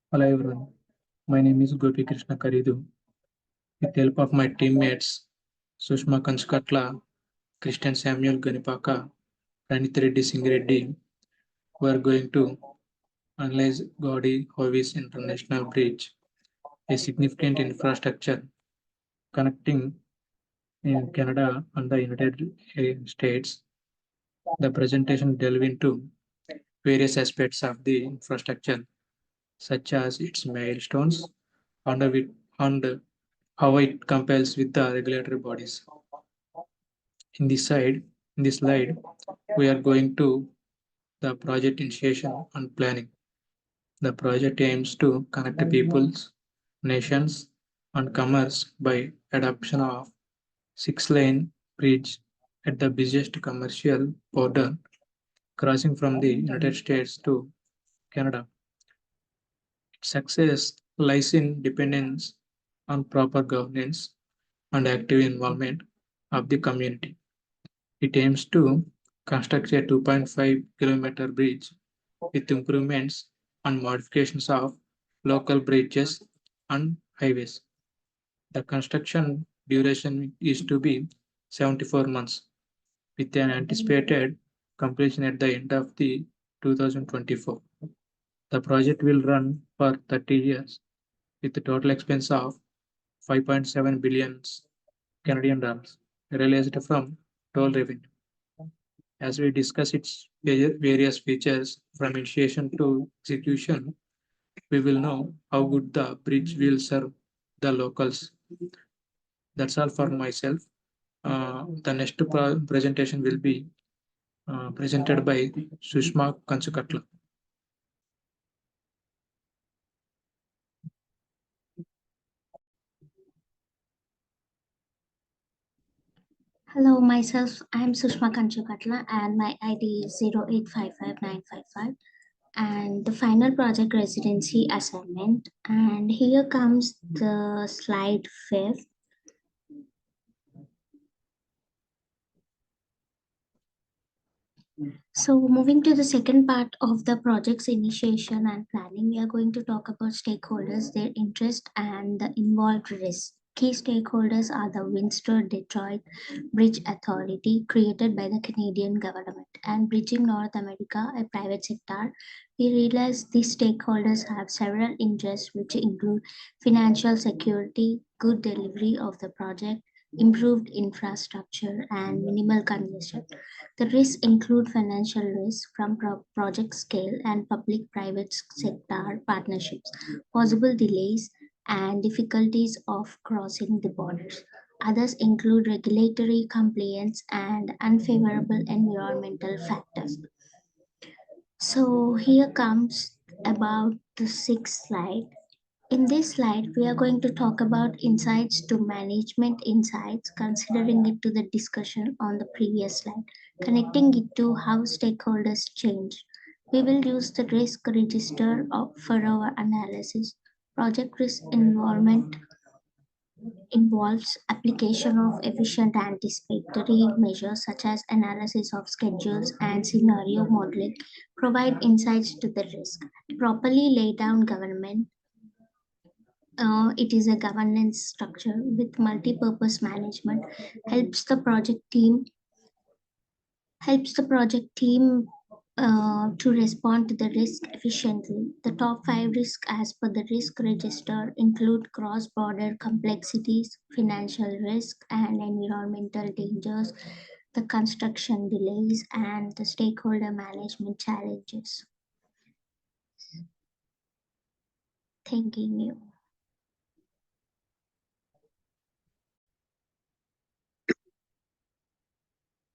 Hello everyone, my name is Gopi Krishna Karidu. With the help of my teammates Sushma Kanchkatla, Christian Samuel Ganipaka, Pranith Reddy Singh Reddy, we are going to analyze Gaudi Hovis International Bridge, a significant infrastructure connecting in Canada and the United States. The presentation delve into various aspects of the infrastructure, such as its milestones and, and how it compares with the regulatory bodies. In this side, in this slide, we are going to the project initiation and planning. The project aims to connect peoples, nations, and commerce by adoption of six-lane bridge at the busiest commercial border crossing from the United States to Canada. Success lies in dependence on proper governance and active involvement of the community. It aims to construct a 2.5 kilometer bridge with improvements and modifications of local bridges and highways. The construction duration is to be 74 months, with an anticipated completion at the end of the 2024. The project will run for 30 years with a total expense of 5.7 billion Canadian dollars realized from toll revenue. As we discuss its various features from initiation to execution, we will know how good the bridge will serve the locals. That's all for myself. The next presentation will be presented by Sushma Kanchukatla. Hello, myself. I'm Sushma Kanchukatla and my ID is 0855955 and the final project residency assignment. And here comes the slide fifth. So, moving to the second part of the project's initiation and planning, we are going to talk about stakeholders, their interest, and the involved risks. Key stakeholders are the Windsor Detroit Bridge Authority, created by the Canadian government, and Bridging North America, a private sector. We realize these stakeholders have several interests, which include financial security, good delivery of the project, improved infrastructure, and minimal congestion. The risks include financial risk from project scale and public-private sector partnerships, possible delays, and difficulties of crossing the borders. Others include regulatory compliance and unfavorable environmental factors. So here comes about the sixth slide. In this slide, we are going to talk about insights to management insights, considering it to the discussion on the previous slide, connecting it to how stakeholders change. We will use the risk register for our analysis. Project risk involvement involves application of efficient anticipatory measures such as analysis of schedules and scenario modeling, provide insights to the risk. Properly laid down government it is a governance structure with multi-purpose management helps the project team helps the project team to respond to the risk efficiently. The top five risks as per the risk register include cross-border complexities, financial risk, and environmental dangers, the construction delays, and the stakeholder management challenges. Thanking you.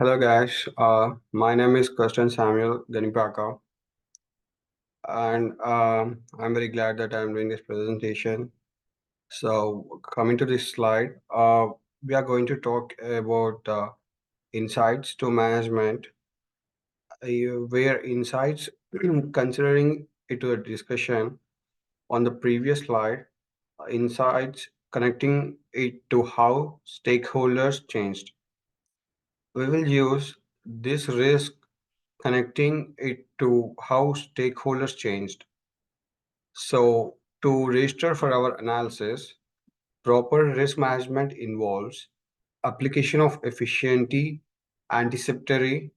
Hello guys, my name is Christian Samuel Ganipaka, and I'm very glad that I'm doing this presentation. So coming to this slide, we are going to talk about insights to management, where insights, considering it to a discussion on the previous slide, insights connecting it to how stakeholders changed. We will use this risk connecting it to how stakeholders changed. So To register for our analysis, proper risk management involves application of efficiency anticipatory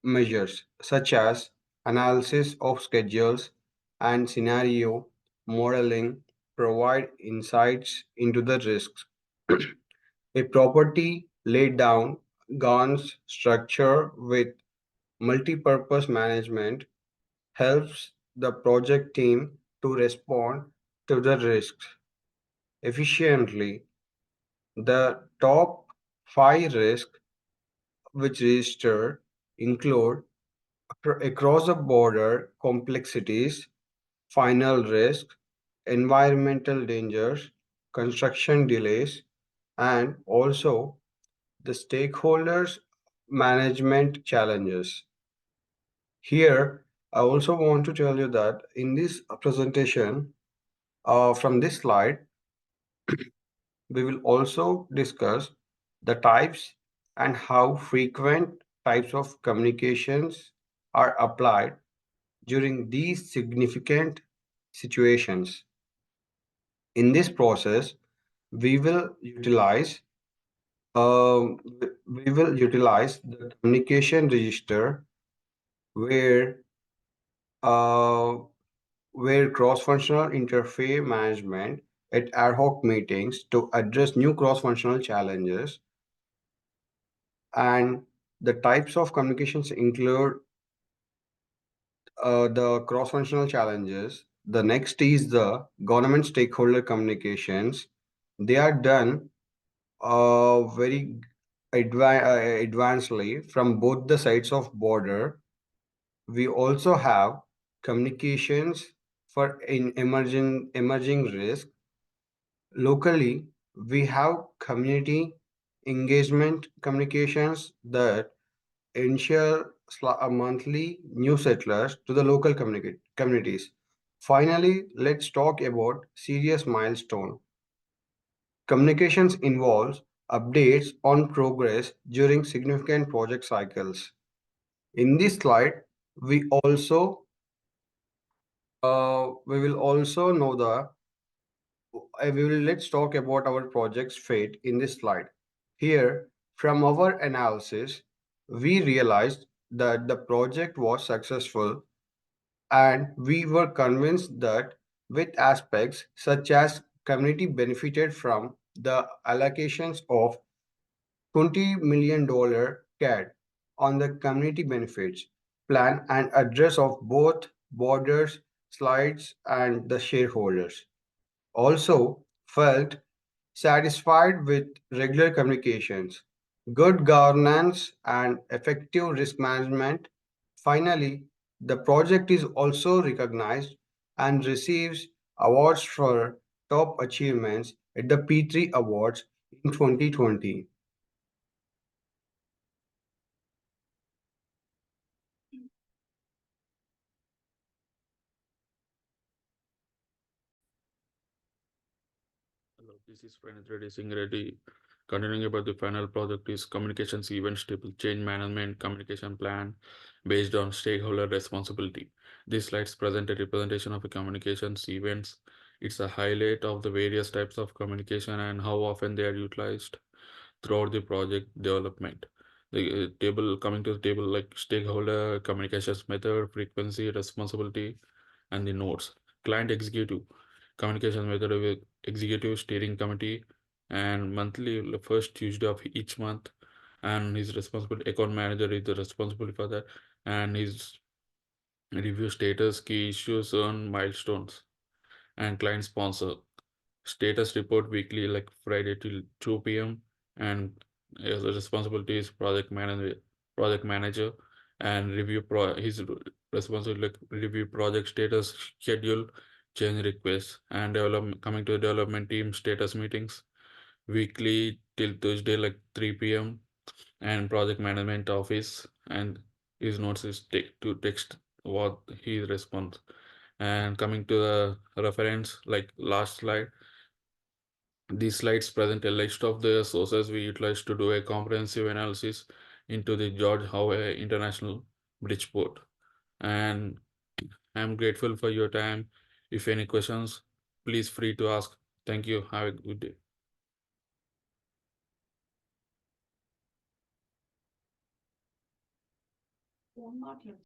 measures such as analysis of schedules and scenario modeling provide insights into the risks. A property laid down governance structure with multi-purpose management helps the project team to respond to the risks efficiently. The top five risks which register include across the border complexities, final risk, environmental dangers, construction delays, and also the stakeholders management challenges. Here, I also want to tell you that in this presentation, from this slide, we will also discuss the types and how frequent types of communications are applied during these significant situations. In this process, we will utilize the communication register where uh, where cross-functional interface management at ad hoc meetings to address new cross-functional challenges, and the types of communications include the cross-functional challenges. The next is the government stakeholder communications. They are done very advancedly from both the sides of border. We also have communications for in emerging risk. Locally, we have community engagement communications that ensure monthly new settlers to the local communities. Finally, let's talk about serious milestone. Communications involves updates on progress during significant project cycles. In this slide, we will also know the let's talk about our project's fate in this slide. Here, from our analysis, we realized that the project was successful and we were convinced that with aspects such as community benefited from the allocations of $20 million CAD on the community benefits plan and address of both borders, slides, and the shareholders. Also felt satisfied with regular communications, good governance, and effective risk management. Finally, the project is also recognized and receives awards for top achievements at the P3 Awards in 2020. Hello, this is Pranit Singh Reddy. Continuing about the final project is communications event stable change management communication plan based on stakeholder responsibility. This slides present a representation of a communications events. It's a highlight of the various types of communication and how often they are utilized throughout the project development. The table coming to the table like stakeholder communications method, frequency, responsibility, and the notes. Client executive communication method with executive steering committee and monthly the first Tuesday of each month, and his responsible account manager is the responsible for that, and his review status, key issues, on milestones, and client sponsor status report weekly like Friday till 2 p.m. and the responsibility is project manager and his responsible like review project status schedule change requests and coming to the development team status meetings weekly till Thursday like 3 p.m. and project management office and his notes is to text what he responds. And coming to the reference like last slide, these slides present a list of the sources we utilized to do a comprehensive analysis into the George Howe International Bridgeport. And I'm grateful for your time. If any questions, Please free to ask. Thank you. Have a good day.